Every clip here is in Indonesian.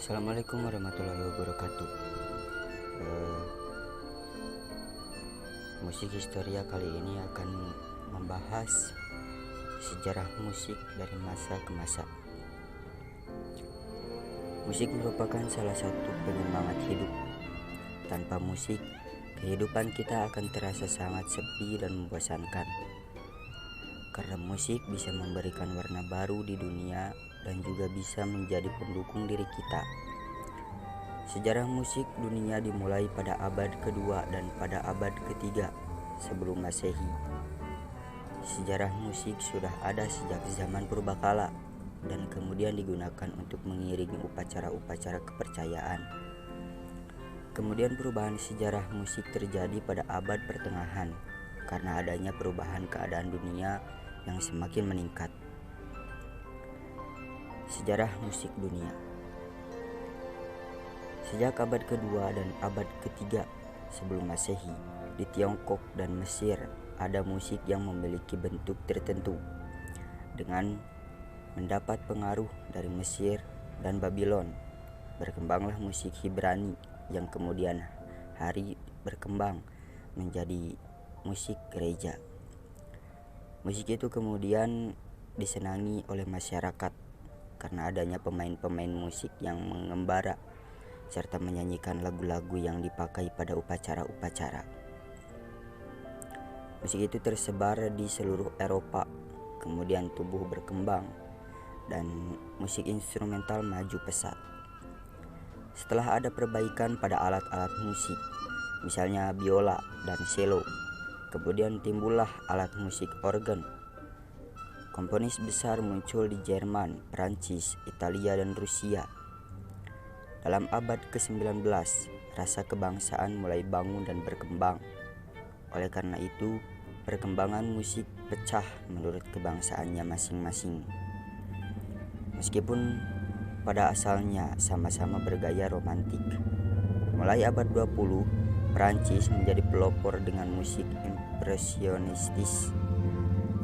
Assalamualaikum warahmatullahi wabarakatuh. Eh, Musik Historia kali ini akan membahas sejarah musik dari masa ke masa. Musik merupakan salah satu penyemangat hidup. Tanpa musik, kehidupan kita akan terasa sangat sepi dan membosankan. Karena musik bisa memberikan warna baru di dunia dan juga bisa menjadi pendukung diri kita. Sejarah musik dunia dimulai pada abad kedua dan pada abad ketiga sebelum Masehi. Sejarah musik sudah ada sejak zaman purbakala dan kemudian digunakan untuk mengiringi upacara-upacara kepercayaan. Kemudian perubahan sejarah musik terjadi pada abad pertengahan karena adanya perubahan keadaan dunia yang semakin meningkat. Sejarah musik dunia. Sejak abad kedua dan abad ketiga sebelum Masehi, di Tiongkok dan Mesir ada musik yang memiliki bentuk tertentu. Dengan mendapat pengaruh dari Mesir dan Babylon, berkembanglah musik Ibrani yang kemudian hari berkembang menjadi musik gereja. Musik itu kemudian disenangi oleh masyarakat karena adanya pemain-pemain musik yang mengembara serta menyanyikan lagu-lagu yang dipakai pada upacara-upacara. Musik itu tersebar di seluruh Eropa, kemudian tumbuh berkembang dan musik instrumental maju pesat. Setelah ada perbaikan pada alat-alat musik, misalnya biola dan cello, kemudian timbullah alat musik organ. Komponis besar muncul di Jerman, Prancis, Italia, dan Rusia. Dalam abad ke-19, rasa kebangsaan mulai bangun dan berkembang. Oleh karena itu, perkembangan musik pecah menurut kebangsaannya masing-masing. Meskipun pada asalnya sama-sama bergaya romantik. Mulai abad 20, Prancis menjadi pelopor dengan musik impresionistis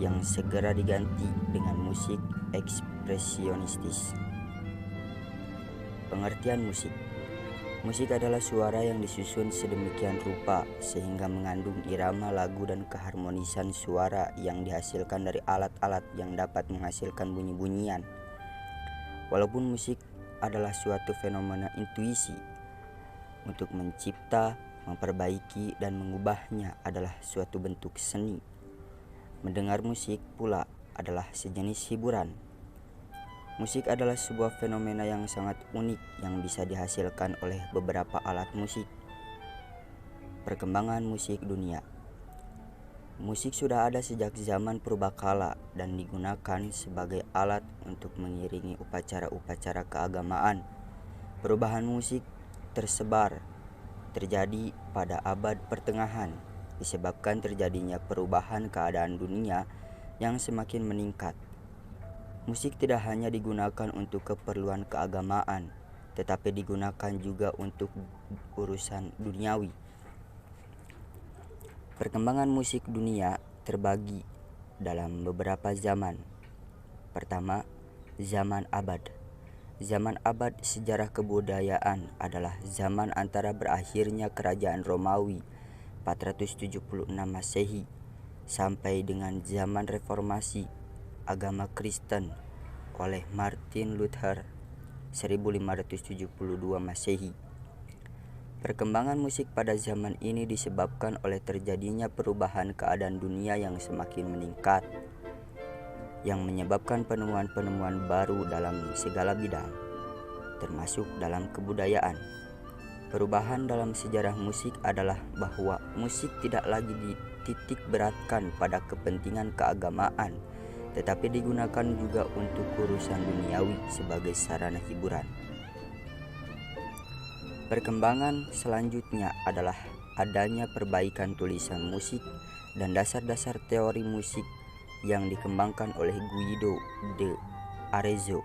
yang segera diganti dengan musik ekspresionistis. Pengertian musik. Musik adalah suara yang disusun sedemikian rupa sehingga mengandung irama lagu dan keharmonisan suara yang dihasilkan dari alat-alat yang dapat menghasilkan bunyi-bunyian. Walaupun musik adalah suatu fenomena intuisi, untuk mencipta, memperbaiki, dan mengubahnya adalah suatu bentuk seni. Mendengar musik pula adalah sejenis hiburan. Musik adalah sebuah fenomena yang sangat unik yang bisa dihasilkan oleh beberapa alat musik. Perkembangan musik dunia. Musik sudah ada sejak zaman purbakala dan digunakan sebagai alat untuk mengiringi upacara-upacara keagamaan. Perubahan musik terjadi pada abad pertengahan disebabkan terjadinya perubahan keadaan dunia yang semakin meningkat. Musik tidak hanya digunakan untuk keperluan keagamaan, tetapi digunakan juga untuk urusan duniawi. Perkembangan musik dunia terbagi dalam beberapa zaman. Pertama, zaman abad. Zaman abad sejarah kebudayaan adalah zaman antara berakhirnya kerajaan Romawi 476 Masehi sampai dengan zaman reformasi agama Kristen oleh Martin Luther 1572 Masehi. Perkembangan musik pada zaman ini disebabkan oleh terjadinya perubahan keadaan dunia yang semakin meningkat, yang menyebabkan penemuan-penemuan baru dalam segala bidang, termasuk dalam kebudayaan. Perubahan dalam sejarah musik adalah bahwa musik tidak lagi dititik beratkan pada kepentingan keagamaan, tetapi digunakan juga untuk urusan duniawi sebagai sarana hiburan. Perkembangan selanjutnya adalah adanya perbaikan tulisan musik dan dasar-dasar teori musik yang dikembangkan oleh Guido de Arezzo.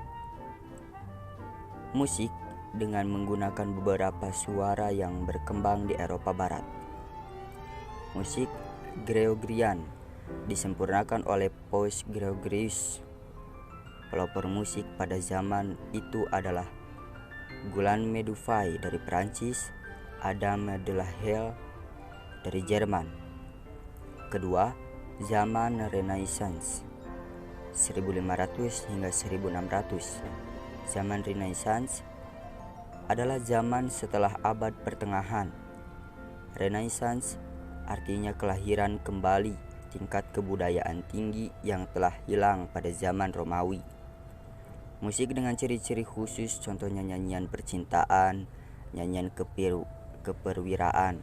Musik dengan menggunakan beberapa suara yang berkembang di Eropa Barat. Musik Gregorian disempurnakan oleh Paus Gregorius. Pelopor musik pada zaman itu adalah Guillaume Dufay dari Perancis, Adam de la Haye dari Jerman. Kedua, zaman Renaissance 1500 hingga 1600. Zaman Renaissance adalah zaman setelah abad pertengahan. Renaissance artinya kelahiran kembali tingkat kebudayaan tinggi yang telah hilang pada zaman Romawi. Musik dengan ciri-ciri khusus, contohnya nyanyian percintaan, nyanyian keperwiraan.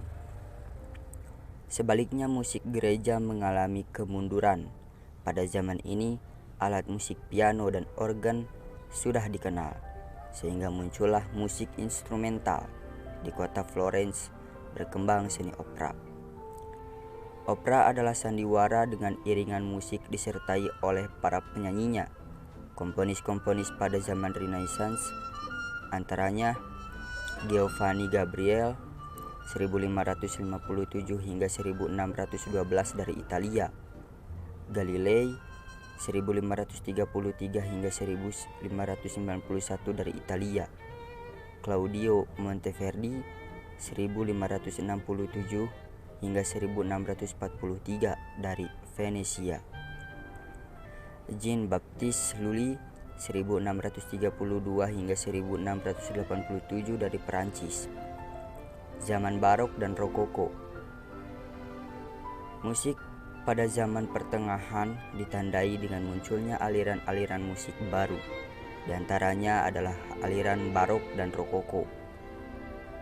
Sebaliknya, musik gereja mengalami kemunduran. Pada zaman ini, alat musik piano dan organ sudah dikenal, sehingga muncullah musik instrumental. Di kota Florence berkembang seni opera. Opera adalah sandiwara dengan iringan musik disertai oleh para penyanyinya. Komponis-komponis pada zaman Renaissance antaranya Giovanni Gabriel 1557 hingga 1612 dari Italia, Galilei 1533 hingga 1591 dari Italia, Claudio Monteverdi 1567 hingga 1643 dari Venesia, Jean-Baptiste Lully 1632 hingga 1687 dari Perancis. Zaman Barok dan Rokoko. Musik pada zaman pertengahan ditandai dengan munculnya aliran-aliran musik baru. Di antaranya adalah aliran Barok dan Rokoko.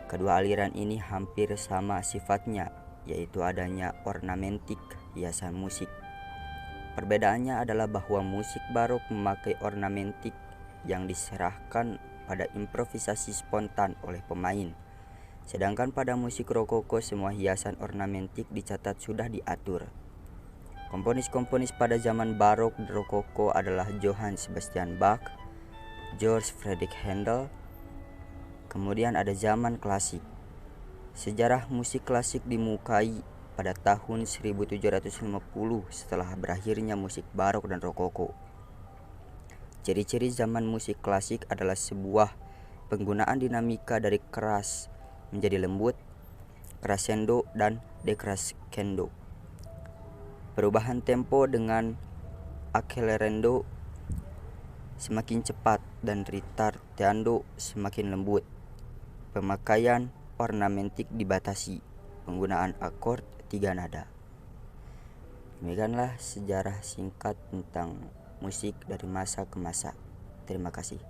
Kedua aliran ini hampir sama sifatnya, yaitu adanya ornamentik, hiasan musik. Perbedaannya adalah bahwa musik Barok memakai ornamentik yang diserahkan pada improvisasi spontan oleh pemain. Sedangkan pada musik Rokoko semua hiasan ornamentik dicatat sudah diatur. Komponis-komponis pada zaman Barok dan Rokoko adalah Johann Sebastian Bach, Georg Friedrich Händel. Kemudian ada zaman klasik. Sejarah musik klasik dimulai pada tahun 1750 setelah berakhirnya musik Barok dan Rokoko. Ciri-ciri zaman musik klasik adalah sebuah penggunaan dinamika dari keras menjadi lembut, crescendo dan decrescendo. Perubahan tempo dengan accelerando semakin cepat dan ritardando semakin lembut. Pemakaian ornamentik dibatasi, penggunaan akord 3 nada. Demikianlah sejarah singkat tentang musik dari masa ke masa. Terima kasih.